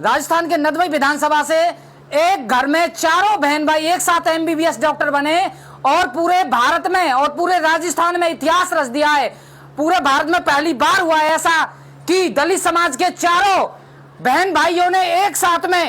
राजस्थान के नदबई विधानसभा से एक घर में चारों बहन भाई एक साथ एमबीबीएस डॉक्टर बने और पूरे भारत में और पूरे राजस्थान में इतिहास रच दिया है। पूरे भारत में पहली बार हुआ है ऐसा कि दलित समाज के चारों बहन भाइयों ने एक साथ में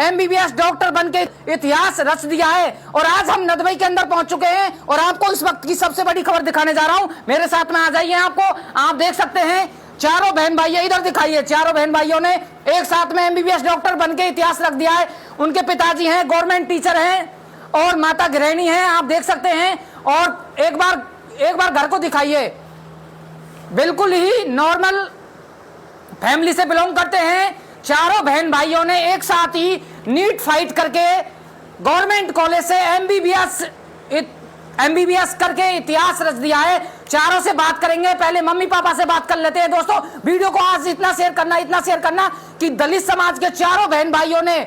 एमबीबीएस डॉक्टर बनके इतिहास रच दिया है। और आज हम नदबई के अंदर पहुंच चुके हैं और आपको इस वक्त की सबसे बड़ी खबर दिखाने जा रहा हूं। मेरे साथ में आ जाइए। आपको आप देख सकते हैं चारों बहन भाई, इधर दिखाइए। चारों बहन भाइयों ने एक साथ में एमबीबीएस डॉक्टर बनके इतिहास रख दिया है। उनके पिताजी हैं गवर्नमेंट टीचर हैं और माता गृहिणी हैं, आप देख सकते हैं। और एक बार घर को दिखाइए। बिल्कुल ही नॉर्मल फैमिली से बिलोंग करते हैं। चारों बहन भाइयों ने एक साथ ही नीट फाइट करके गवर्नमेंट कॉलेज से एमबीबीएस करके इतिहास रच दिया है। चारों से बात करेंगे। पहले मम्मी पापा से बात कर लेते हैं। दोस्तों वीडियो को आज इतना शेयर करना कि दलित समाज के चारों बहन भाइयों ने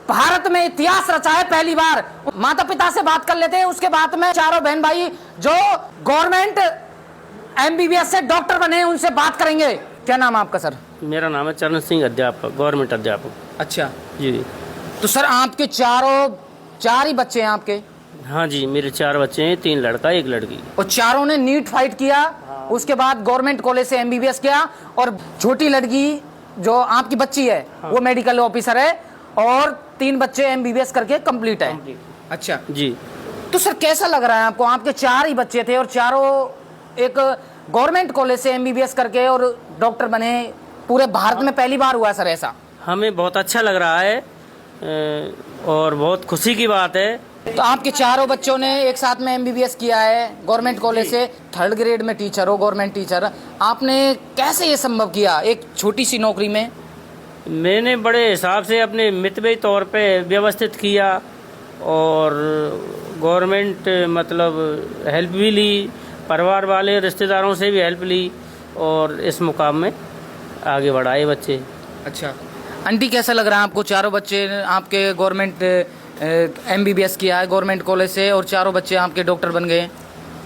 भारत में इतिहास रचा है पहली बार। माता पिता से बात कर लेते हैं, उसके बाद में चारों बहन भाई जो गवर्नमेंट एमबीबीएस से डॉक्टर बने उनसे बात करेंगे। क्या नाम है आपका सर? मेरा नाम है चरण सिंह, अध्यापक, गवर्नमेंट अध्यापक। अच्छा जी। तो सर आपके चार ही बच्चे हैं आपके? हाँ जी, मेरे 4 बच्चे हैं, 3 लड़का 1 लड़की। और चारों ने नीट फाइट किया। उसके बाद गवर्नमेंट कॉलेज से एमबीबीएस किया और छोटी लड़की जो आपकी बच्ची है वो मेडिकल ऑफिसर है और 3 बच्चे एमबीबीएस करके कंप्लीट है। अच्छा जी। तो सर कैसा लग रहा है आपको? आपके 4 ही बच्चे थे और चारों एक गवर्नमेंट कॉलेज से एमबीबीएस करके और डॉक्टर बने। पूरे भारत में पहली बार हुआ सर ऐसा। हमें बहुत अच्छा लग रहा है और बहुत खुशी की बात है। तो आपके चारों बच्चों ने एक साथ में एमबीबीएस किया है गवर्नमेंट कॉलेज से, 3rd ग्रेड में टीचर हो, गवर्नमेंट टीचर। आपने कैसे ये संभव किया एक छोटी सी नौकरी में? मैंने बड़े हिसाब से अपने मितव्ययी तौर पे व्यवस्थित किया और गवर्नमेंट मतलब हेल्प भी ली, परिवार वाले रिश्तेदारों से भी हेल्प ली और इस मुकाम में आगे बढ़ाए बच्चे। अच्छा आंटी कैसा लग रहा है आपको? चारों बच्चे आपके गवर्नमेंट एमबीबीएस किया है गवर्नमेंट कॉलेज से और चारों बच्चे आपके डॉक्टर बन गए।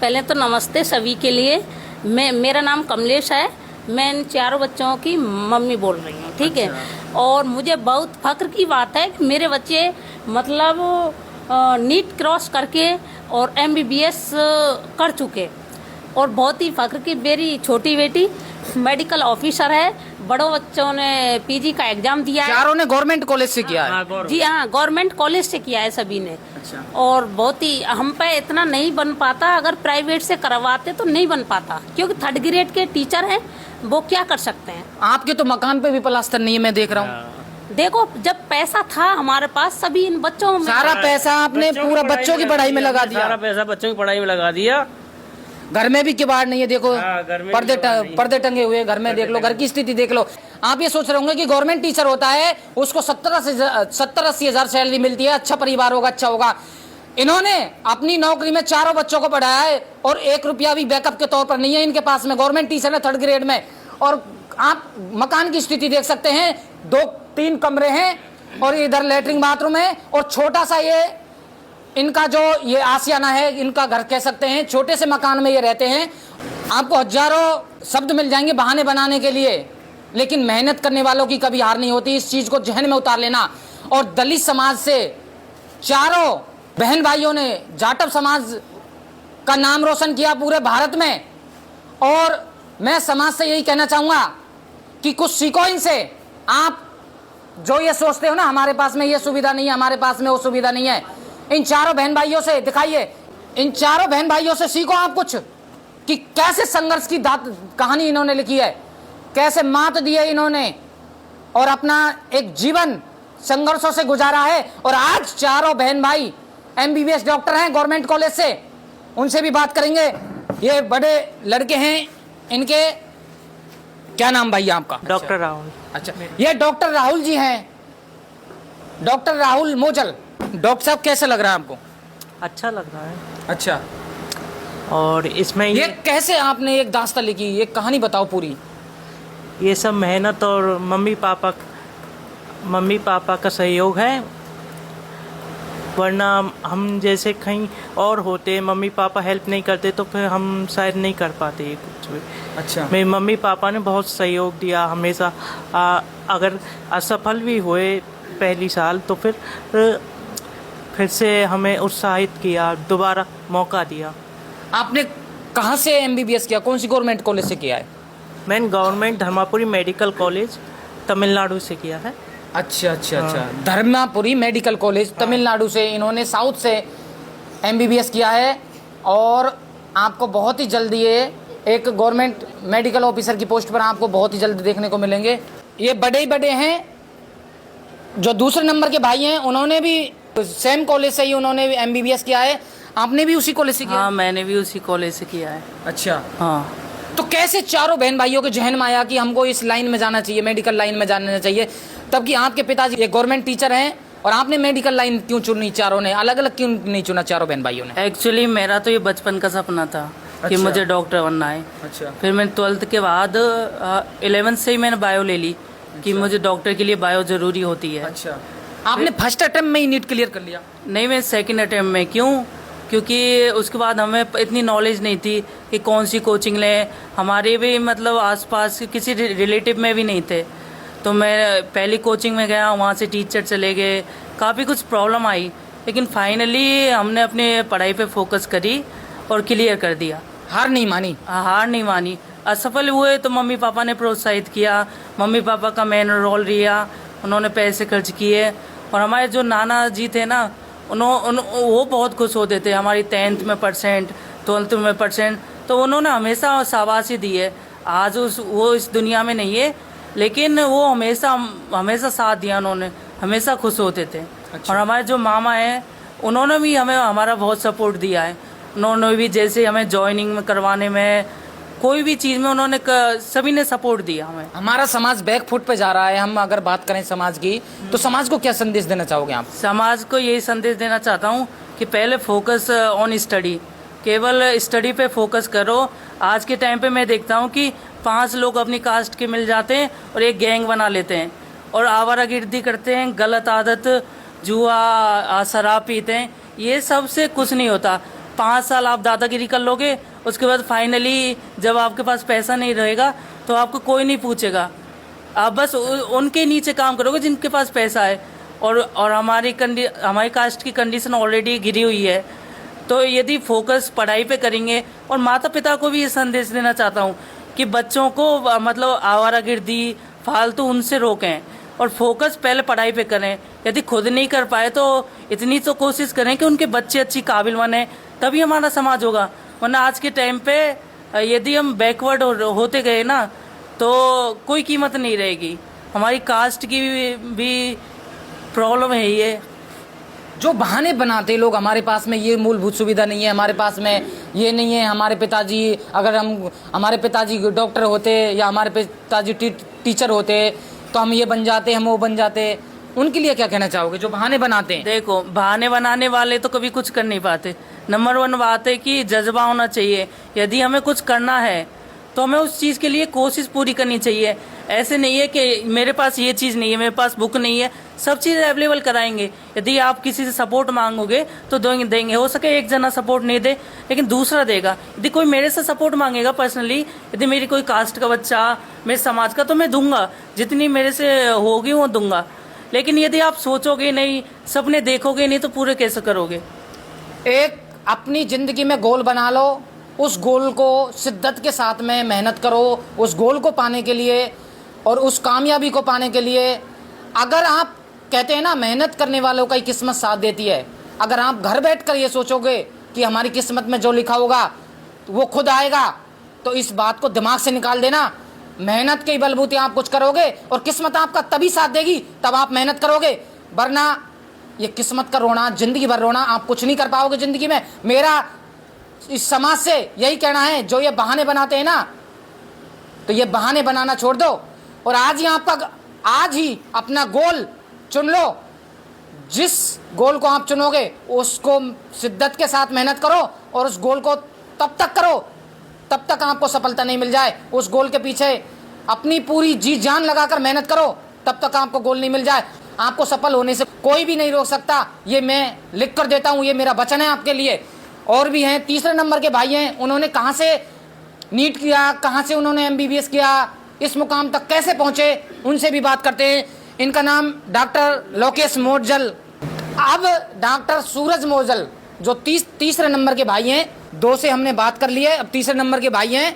पहले तो नमस्ते सभी के लिए। मेरा नाम कमलेश है। मैं इन चारों बच्चों की मम्मी बोल रही हूँ, ठीक है। और मुझे बहुत फख्र की बात है कि मेरे बच्चे मतलब नीट क्रॉस करके और एमबीबीएस कर चुके और बहुत ही फख्र की मेरी छोटी बेटी मेडिकल ऑफिसर है। बड़ों बच्चों ने पीजी का एग्जाम दिया है। चारों ने गवर्नमेंट कॉलेज से किया है? जी हाँ, गवर्नमेंट कॉलेज से किया है सभी ने। अच्छा। और बहुत ही हम पे इतना नहीं बन पाता, अगर प्राइवेट से करवाते तो नहीं बन पाता क्योंकि 3rd ग्रेड के टीचर हैं, वो क्या कर सकते हैं। आपके तो मकान पे भी प्लास्टर नहीं है, मैं देख रहा हूँ। देखो जब पैसा था हमारे पास सभी इन बच्चों में सारा पैसा आपने पूरा बच्चों की पढ़ाई में लगा दिया। सारा पैसा बच्चों की पढ़ाई में लगा दिया। घर में भी किवाड़ नहीं है, देखो पर्दे टंगे हुए घर में। देख लो घर की स्थिति देख लो। आप ये सोच रहे होंगे कि गवर्नमेंट टीचर होता है उसको 70-80 हजार सैलरी मिलती है, अच्छा परिवार होगा, अच्छा होगा। इन्होंने अपनी नौकरी में चारों बच्चों को पढ़ाया है और 1 रुपया भी बैकअप के तौर पर नहीं है इनके पास में। गवर्नमेंट टीचर है 3rd ग्रेड में। और आप मकान की स्थिति देख सकते हैं, 2-3 कमरे हैं और इधर लेटरिन बाथरूम है और छोटा सा ये इनका जो ये आशियाना है, इनका घर कह सकते हैं। छोटे से मकान में ये रहते हैं। आपको हजारों शब्द मिल जाएंगे बहाने बनाने के लिए, लेकिन मेहनत करने वालों की कभी हार नहीं होती। इस चीज को जहन में उतार लेना। और दलित समाज से चारों बहन भाइयों ने जाटव समाज का नाम रोशन किया पूरे भारत में। और मैं समाज से यही कहना चाहूंगा कि कुछ सीखो इनसे। आप जो ये सोचते हो ना हमारे पास में ये सुविधा नहीं है, हमारे पास में वो सुविधा नहीं है, इन चारों बहन भाइयों से दिखाइए। इन चारों बहन भाइयों से सीखो आप कुछ कि कैसे संघर्ष की कहानी इन्होंने लिखी है, कैसे मात दी है इन्होंने और अपना एक जीवन संघर्षों से गुजारा है। और आज चारों बहन भाई एमबीबीएस डॉक्टर हैं गवर्नमेंट कॉलेज से। उनसे भी बात करेंगे। ये बड़े लड़के हैं, इनके क्या नाम भाई आपका? डॉक्टर राहुल। अच्छा, ये डॉक्टर राहुल जी हैं, डॉक्टर राहुल मोजल। डॉक्टर साहब कैसा लग रहा है आपको? अच्छा लग रहा है। अच्छा। और इसमें ये कैसे आपने एक दास्तान लिखी, एक कहानी बताओ पूरी। ये सब मेहनत और मम्मी पापा का सहयोग है। वरना हम जैसे कहीं और होते, मम्मी पापा हेल्प नहीं करते तो फिर हम शायद नहीं कर पाते ये कुछ भी। अच्छा। मेरे मम्मी पापा ने बहुत सहयोग दिया हमेशा। अगर असफल भी हुए पहली साल तो फिर से हमें उत्साहित किया, दोबारा मौका दिया। आपने कहाँ से एमबीबीएस किया, कौन सी गवर्नमेंट कॉलेज से किया है? मैंने government Dharmapuri medical college Tamil Nadu से किया है। अच्छा अच्छा अच्छा, धर्मापुरी मेडिकल कॉलेज तमिलनाडु से इन्होंने साउथ से एमबीबीएस किया है और आपको बहुत ही जल्दी ये एक गवर्नमेंट मेडिकल ऑफिसर की पोस्ट पर आपको बहुत ही जल्दी देखने को मिलेंगे। ये बड़े ही बड़े हैं। जो दूसरे नंबर के भाई हैं उन्होंने भी सेम कॉलेज से ही उन्होंने भी एमबीबीएस किया है। आपने भी उसी कॉलेज से किया? हाँ, मैंने भी उसी कॉलेज से किया है। अच्छा। हाँ। तो कैसे चारों बहन भाइयों के जहन में आया कि हमको इस लाइन में जाना चाहिए, मेडिकल लाइन में जाना चाहिए? तब कि आपके पिताजी एक गवर्नमेंट टीचर हैं और आपने मेडिकल लाइन क्यों चुनी? चारों ने अलग अलग क्यों नहीं चुना, चारों बहन भाइयों ने? एक्चुअली मेरा तो ये बचपन का सपना था कि अच्छा। मुझे डॉक्टर बनना है। अच्छा। फिर मैंने 12th के बाद 11th से ही मैंने बायो ले ली कि मुझे डॉक्टर के लिए बायो ज़रूरी होती है। अच्छा। आपने फर्स्ट अटेम्प्ट में ही नीट क्लियर कर लिया? नहीं, मैं सेकंड अटेम्प्ट में। क्यों? क्योंकि उसके बाद हमें इतनी नॉलेज नहीं थी कि कौन सी कोचिंग लें। हमारे भी मतलब आसपास किसी रिलेटिव में भी नहीं थे, तो मैं पहली कोचिंग में गया, वहाँ से टीचर चले गए, काफ़ी कुछ प्रॉब्लम आई, लेकिन फाइनली हमने अपने पढ़ाई पे फोकस करी और क्लियर कर दिया। हार नहीं मानी? हार नहीं मानी। असफल हुए तो मम्मी पापा ने प्रोत्साहित किया, मम्मी पापा का मेन रोल लिया, उन्होंने पैसे खर्च किए। और हमारे जो नाना जी थे ना, वो बहुत खुश होते थे हमारी 10th में परसेंट, 12th में परसेंट, तो उन्होंने हमेशा शाबाशी दी है। आज वो इस दुनिया में नहीं है, लेकिन वो हमेशा साथ दिया उन्होंने, हमेशा खुश होते थे। अच्छा। और हमारे जो मामा हैं उन्होंने भी हमें हमारा बहुत सपोर्ट दिया है। उन्होंने भी जैसे हमें जॉइनिंग में करवाने में, कोई भी चीज़ में उन्होंने सभी ने सपोर्ट दिया हमें। हमारा समाज बैक फुट पे जा रहा है। हम अगर बात करें समाज की, तो समाज को क्या संदेश देना चाहोगे आप? समाज को यही संदेश देना चाहता हूँ कि पहले फोकस ऑन स्टडी, केवल स्टडी पे फोकस करो। आज के टाइम पे मैं देखता हूँ कि 5 लोग अपनी कास्ट के मिल जाते हैं और एक गैंग बना लेते हैं और आवारागर्दी करते हैं, गलत आदत, जुआ, शराब पीते हैं। ये सब से कुछ नहीं होता। 5 साल आप दादागिरी कर लोगे, उसके बाद फाइनली जब आपके पास पैसा नहीं रहेगा तो आपको कोई नहीं पूछेगा। आप बस उनके नीचे काम करोगे जिनके पास पैसा है। और हमारी कास्ट की कंडीशन ऑलरेडी गिरी हुई है, तो यदि फोकस पढ़ाई पे करेंगे। और माता पिता को भी ये संदेश देना चाहता हूँ कि बच्चों को मतलब आवारागर्दी, फालतू उनसे रोकें और फोकस पहले पढ़ाई पे करें। यदि खुद नहीं कर पाए तो इतनी तो कोशिश करें कि उनके बच्चे अच्छी काबिल बने, तभी हमारा समाज होगा। वरना आज के टाइम पे यदि हम बैकवर्ड होते गए ना तो कोई कीमत नहीं रहेगी। हमारी कास्ट की भी प्रॉब्लम है ये। जो बहाने बनाते लोग, हमारे पास में ये मूलभूत सुविधा नहीं है, हमारे पास में ये नहीं है, हमारे पिताजी डॉक्टर होते या हमारे पिताजी टीचर होते तो हम ये बन जाते, हम वो बन जाते, उनके लिए क्या कहना चाहोगे जो बहाने बनाते हैं? देखो, बहाने बनाने वाले तो कभी कुछ कर नहीं पाते। नंबर 1 बात है कि जज्बा होना चाहिए। यदि हमें कुछ करना है तो हमें उस चीज़ के लिए कोशिश पूरी करनी चाहिए। ऐसे नहीं है कि मेरे पास ये चीज़ नहीं है, मेरे पास बुक नहीं है, सब चीज़ अवेलेबल कराएंगे। यदि आप किसी से सपोर्ट मांगोगे तो देंगे। हो सके एक जना सपोर्ट नहीं दे लेकिन दूसरा देगा। यदि कोई मेरे से सपोर्ट मांगेगा पर्सनली, यदि मेरी कोई कास्ट का बच्चा, मेरे समाज का, तो मैं दूंगा, जितनी मेरे से होगी वो दूंगा। लेकिन यदि आप सोचोगे नहीं, सपने देखोगे नहीं, तो पूरे कैसे करोगे? एक अपनी जिंदगी में गोल बना लो, उस गोल को शिद्दत के साथ में मेहनत करो, उस गोल को पाने के लिए और उस कामयाबी को पाने के लिए। अगर आप कहते हैं ना, मेहनत करने वालों का ही किस्मत साथ देती है। अगर आप घर बैठकर ये सोचोगे कि हमारी किस्मत में जो लिखा होगा वो खुद आएगा, तो इस बात को दिमाग से निकाल देना। मेहनत के बलबूते आप कुछ करोगे और किस्मत आपका तभी साथ देगी तब आप मेहनत करोगे, वरना ये किस्मत का रोना, जिंदगी भर रोना, आप कुछ नहीं कर पाओगे जिंदगी में। मेरा इस समाज से यही कहना है, जो ये बहाने बनाते हैं ना, तो ये बहाने बनाना छोड़ दो और आज ही अपना गोल चुन लो। जिस गोल को आप चुनोगे उसको शिद्दत के साथ मेहनत करो और उस गोल को तब तक करो तब तक आपको सफलता नहीं मिल जाए। उस गोल के पीछे अपनी पूरी जी जान लगाकर मेहनत करो तब तक आपको गोल नहीं मिल जाए। आपको सफल होने से कोई भी नहीं रोक सकता, ये मैं लिख कर देता हूँ, ये मेरा वचन है आपके लिए। और भी हैं, तीसरे नंबर के भाई हैं, उन्होंने कहाँ से नीट किया, कहाँ से उन्होंने MBBS किया, इस मुकाम तक कैसे पहुंचे, उनसे भी बात करते हैं। इनका नाम डॉक्टर लोकेश मोजल। अब डॉक्टर सूरज मोजल जो तीसरे नंबर के भाई हैं, 2 से हमने बात कर ली है, अब तीसरे नंबर के भाई हैं,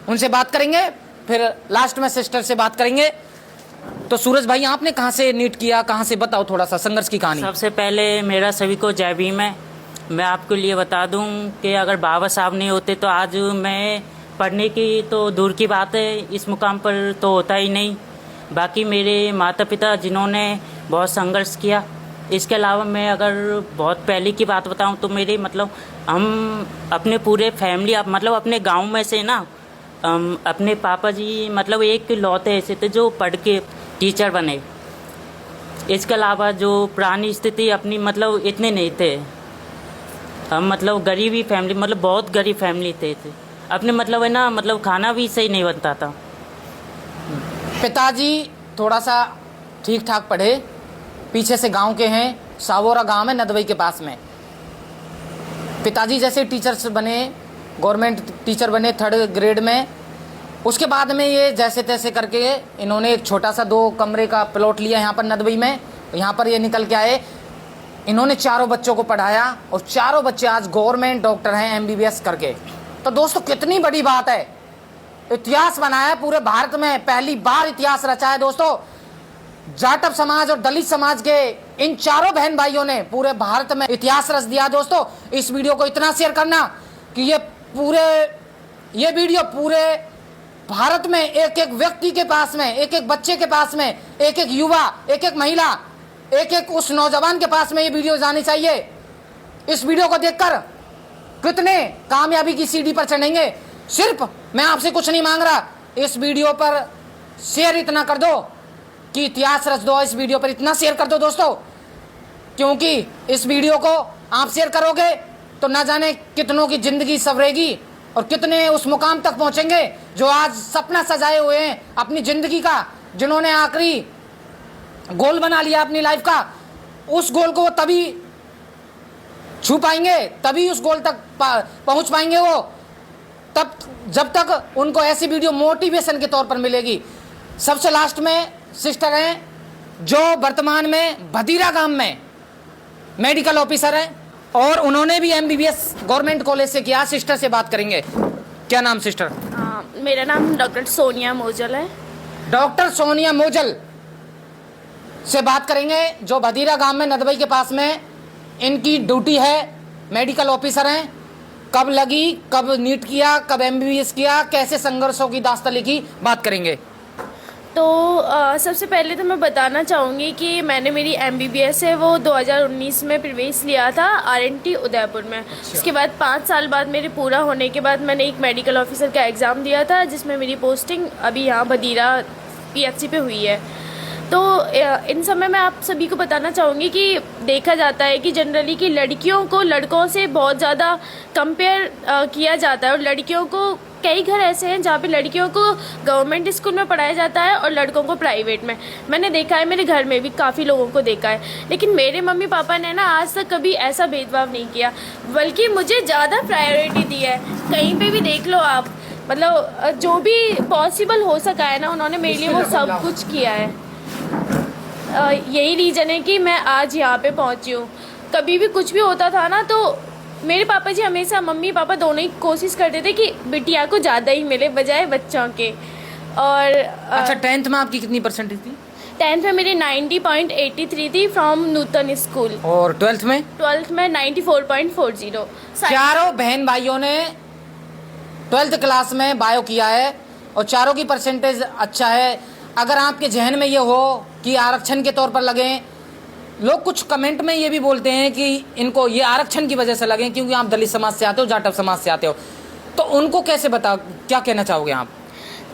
उनसे बात करेंगे, फिर लास्ट में सिस्टर से बात करेंगे। तो सूरज भाई, आपने कहाँ से नीट किया, कहाँ से, बताओ थोड़ा सा संघर्ष की कहानी। सबसे पहले मेरा सभी को जय भीम है। मैं आपको लिए बता दूं कि अगर बाबा साहब नहीं होते तो आज मैं पढ़ने की तो दूर की बात है, इस मुकाम पर तो होता ही नहीं। बाकी मेरे माता पिता जिन्होंने बहुत संघर्ष किया। इसके अलावा मैं अगर बहुत पहले की बात बताऊं तो मेरे मतलब हम अपने पूरे फैमिली मतलब अपने गांव में से ना अपने पापा जी मतलब एक लौते ऐसे थे जो पढ़ के टीचर बने। इसके अलावा जो पुरानी स्थिति अपनी मतलब इतने नहीं थे, हम मतलब गरीबी फैमिली मतलब बहुत गरीब फैमिली थे अपने मतलब है ना मतलब खाना भी सही नहीं बनता था। पिताजी थोड़ा सा ठीक ठाक पढ़े, पीछे से गांव के हैं, सावोरा गांव है नदवई के पास में। पिताजी जैसे टीचर्स बने, गवर्नमेंट टीचर बने 3rd ग्रेड में। उसके बाद में ये जैसे तैसे करके इन्होंने एक छोटा सा 2 कमरे का प्लॉट लिया यहाँ पर नदवई में। यहाँ पर ये निकल के आए, इन्होंने 4 बच्चों को पढ़ाया और 4 बच्चे आज गवर्नमेंट डॉक्टर हैं MBBS करके। तो दोस्तों कितनी बड़ी बात है, इतिहास बनाया है पूरे भारत में, पहली बार इतिहास रचा है दोस्तों। जाटव समाज और दलित समाज के इन 4 बहन भाइयों ने पूरे भारत में इतिहास रच दिया दोस्तों। इस वीडियो को इतना शेयर करना कि ये वीडियो पूरे भारत में एक एक व्यक्ति के पास में, एक एक बच्चे के पास में, एक एक युवा, एक एक महिला, एक एक उस नौजवान के पास में ये वीडियो जानी चाहिए। इस वीडियो को देखकर कितने कामयाबी की सीढ़ी पर चढ़ेंगे। सिर्फ मैं आपसे कुछ नहीं मांग रहा, इस वीडियो पर शेयर इतना कर दो कि इतिहास रच दो। इस वीडियो पर इतना शेयर कर दो दोस्तों, क्योंकि इस वीडियो को आप शेयर करोगे तो ना जाने कितनों की जिंदगी संवरेगी और कितने उस मुकाम तक पहुंचेंगे जो आज सपना सजाए हुए हैं अपनी जिंदगी का, जिन्होंने आखिरी गोल बना लिया अपनी लाइफ का। उस गोल को वो तभी छू पाएंगे, तभी उस गोल तक पहुंच पाएंगे वो तब जब तक उनको ऐसी वीडियो मोटिवेशन के तौर पर मिलेगी। सबसे लास्ट में सिस्टर हैं जो वर्तमान में भदीरा गांव में मेडिकल ऑफिसर हैं और उन्होंने भी MBBS गवर्नमेंट कॉलेज से किया। सिस्टर से बात करेंगे। क्या नाम सिस्टर? मेरा नाम डॉक्टर सोनिया मोजल है। डॉक्टर सोनिया मोजल से बात करेंगे जो भदीरा गांव में नदवई के पास में इनकी ड्यूटी है, मेडिकल ऑफिसर हैं। कब लगी, कब नीट किया, कब MBBS किया, कैसे संघर्षों की दास्तान लिखी, बात करेंगे। तो सबसे पहले तो मैं बताना चाहूँगी कि मैंने मेरी MBBS है वो 2019 में प्रवेश लिया था RNT उदयपुर में। उसके बाद 5 साल बाद मेरे पूरा होने के बाद मैंने एक मेडिकल ऑफिसर का एग्ज़ाम दिया था, जिसमें मेरी पोस्टिंग अभी यहाँ भदीरा PHC पे हुई है। तो इन समय मैं आप सभी को बताना चाहूँगी कि देखा जाता है कि जनरली कि लड़कियों को लड़कों से बहुत ज़्यादा कंपेयर किया जाता है, और लड़कियों को कई घर ऐसे हैं जहाँ पे लड़कियों को गवर्नमेंट स्कूल में पढ़ाया जाता है और लड़कों को प्राइवेट में। मैंने देखा है, मेरे घर में भी काफ़ी लोगों को देखा है, लेकिन मेरे मम्मी पापा ने ना आज तक कभी ऐसा भेदभाव नहीं किया, बल्कि मुझे ज़्यादा प्रायोरिटी दी है। कहीं पे भी देख लो आप, मतलब जो भी पॉसिबल हो सका है ना, उन्होंने मेरे लिए वो सब कुछ किया है। यही रीज़न है कि मैं आज यहाँ पे पहुँची हूँ। कभी भी कुछ भी होता था ना, तो मेरे पापा जी हमेशा, मम्मी पापा दोनों ही कोशिश करते थे कि बिटिया को ज़्यादा ही मिले बजाय बच्चों के। और अच्छा, 10th में आपकी कितनी परसेंटेज थी? 10th में मेरी 90.83 थी फ्रॉम नूतन स्कूल। और 12th में? 12th में 94.40। चारों बहन भाइयों ने 12th क्लास में बायो किया है और चारों की परसेंटेज अच्छा है। अगर आपके जहन में ये हो कि आरक्षण के तौर पर लगे, लोग कुछ कमेंट में ये भी बोलते हैं कि इनको ये आरक्षण की वजह से लगे क्योंकि आप दलित समाज से आते हो, जाटव समाज से आते हो, तो उनको कैसे बताओ, क्या कहना चाहोगे आप?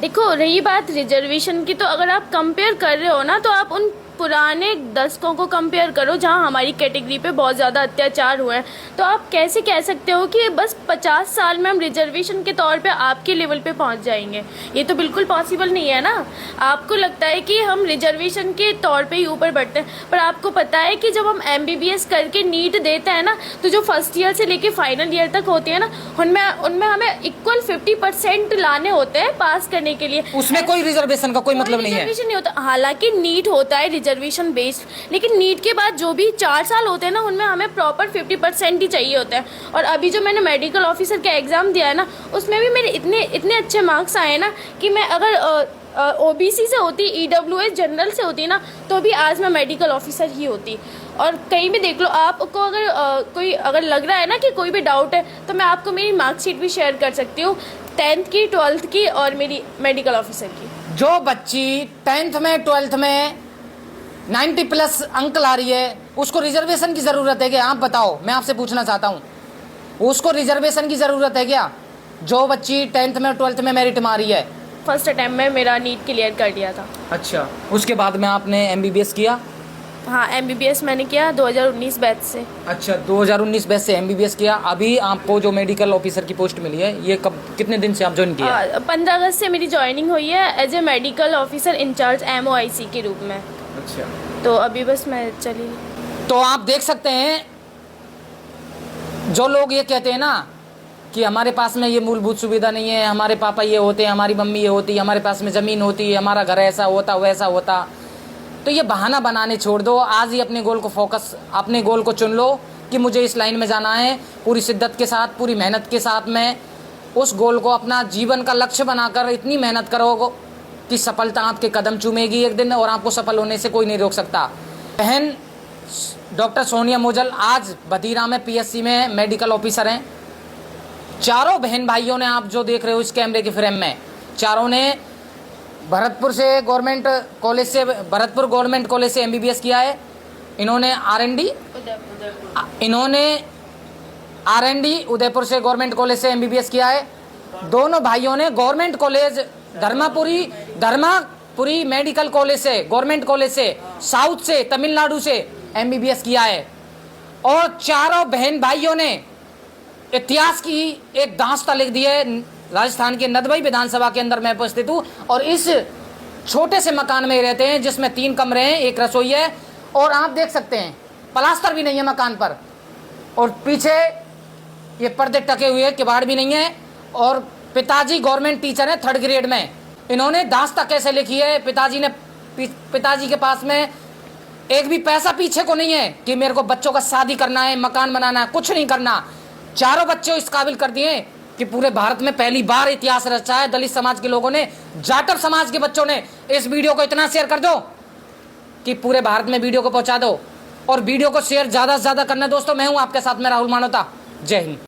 देखो, रही बात रिजर्वेशन की, तो अगर आप कंपेयर कर रहे हो ना, तो आप उन पुराने दशकों को कंपेयर करो जहाँ हमारी कैटेगरी पे बहुत ज़्यादा अत्याचार हुए हैं, तो आप कैसे कह सकते हो कि बस 50 साल में हम रिजर्वेशन के तौर पे आपके लेवल पे पहुँच जाएंगे? ये तो बिल्कुल पॉसिबल नहीं है ना। आपको लगता है कि हम रिजर्वेशन के तौर पे ही ऊपर बढ़ते हैं, पर आपको पता है कि जब हम MBBS करके नीट देते हैं ना, तो जो फर्स्ट ईयर से लेके फाइनल ईयर तक होती है ना, उनमें हमें इक्वल 50% लाने होते हैं पास करने के लिए। उसमें कोई रिजर्वेशन का कोई मतलब नहीं है। रिजर्वेशन नहीं होता, हालांकि नीट होता है रिजर्वेशन बेस्ड, लेकिन नीट के बाद जो भी 4 साल होते हैं ना, उनमें हमें प्रॉपर 50% ही चाहिए होता है। और अभी जो मैंने मेडिकल ऑफिसर का एग्ज़ाम दिया है ना, उसमें भी मेरे इतने अच्छे मार्क्स आए ना कि मैं अगर OBC से होती, EWS जनरल से होती ना, तो भी आज मैं मेडिकल ऑफिसर ही होती। और कहीं भी देख लो, आपको अगर लग रहा है ना कि कोई भी डाउट है, तो मैं आपको मेरी मार्कशीट भी शेयर कर सकती हूँ, 10th की, 12th की और मेरी मेडिकल ऑफिसर की। जो बच्ची 10th में 12th में 90+ अंक ला रही है, उसको रिजर्वेशन की ज़रूरत है क्या? आप बताओ, मैं आपसे पूछना चाहता हूँ, उसको रिजर्वेशन की ज़रूरत है क्या? जो बच्ची 10th में 12th में मेरिट मारी है। फर्स्ट अटैम्प्ट में मेरा नीट क्लियर कर दिया था। अच्छा, उसके बाद में आपने MBBS किया? हाँ, MBBS मैंने किया 2019 बैच से। अच्छा, 2019 बैच से MBBS किया। अभी आपको जो मेडिकल ऑफिसर की पोस्ट मिली है, ये कितने दिन से आप ज्वाइन किया? 15 अगस्त से मेरी ज्वाइनिंग हुई है as a medical officer incharge MOIC के रूप में। अच्छा, तो अभी बस मैं चली। तो आप देख सकते हैं, जो लोग ये कहते हैं ना कि हमारे पास में ये मूलभूत सुविधा नहीं है, हमारे पापा ये होते हैं, हमारी मम्मी ये होती, हमारे पास में ज़मीन होती, हमारा घर ऐसा होता वैसा होता, तो ये बहाना बनाने छोड़ दो। आज ही अपने गोल को चुन लो कि मुझे इस लाइन में जाना है। पूरी शिद्दत के साथ, पूरी मेहनत के साथ में उस गोल को अपना जीवन का लक्ष्य बनाकर इतनी मेहनत करो कि सफलता आपके कदम चूमेगी एक दिन, और आपको सफल होने से कोई नहीं रोक सकता। बहन डॉक्टर सोनिया मोजल आज बधीरा में PSC में मेडिकल ऑफिसर हैं। चारों बहन भाइयों ने, आप जो देख रहे हो इस कैमरे के फ्रेम में, चारों ने भरतपुर गवर्नमेंट कॉलेज से MBBS किया है। इन्होंने R&D उदयपुर से गवर्नमेंट कॉलेज से MBBS किया है। दोनों भाइयों ने government college Dharmapuri medical college से, गवर्नमेंट कॉलेज से, साउथ से, तमिलनाडु से MBBS किया है। और चारों बहन भाइयों ने इतिहास की एक दास्तान लिख दी है। राजस्थान के नदबई विधानसभा के अंदर मैं उपस्थित हूँ, और इस छोटे से मकान में रहते हैं जिसमें 3 कमरे हैं, 1 रसोई है, और आप देख सकते हैं प्लास्टर भी नहीं है मकान पर, और पीछे ये पर्दे टके हुए हैं, किवाड़ भी नहीं है। और पिताजी गवर्नमेंट टीचर हैं 3rd ग्रेड में। इन्होंने दास्तान कैसे लिखी है? पिताजी के पास में एक भी पैसा पीछे को नहीं है कि मेरे को बच्चों का शादी करना है, मकान बनाना है, कुछ नहीं करना। चारों बच्चे इस काबिल कर दिए कि पूरे भारत में पहली बार इतिहास रचा है। दलित समाज के लोगों ने, जाटव समाज के बच्चों ने इस वीडियो को इतना शेयर कर दो कि पूरे भारत में वीडियो को पहुंचा दो, और वीडियो को शेयर ज्यादा से ज्यादा करना। दोस्तों, मैं हूं आपके साथ में राहुल मानोता। जय हिंद।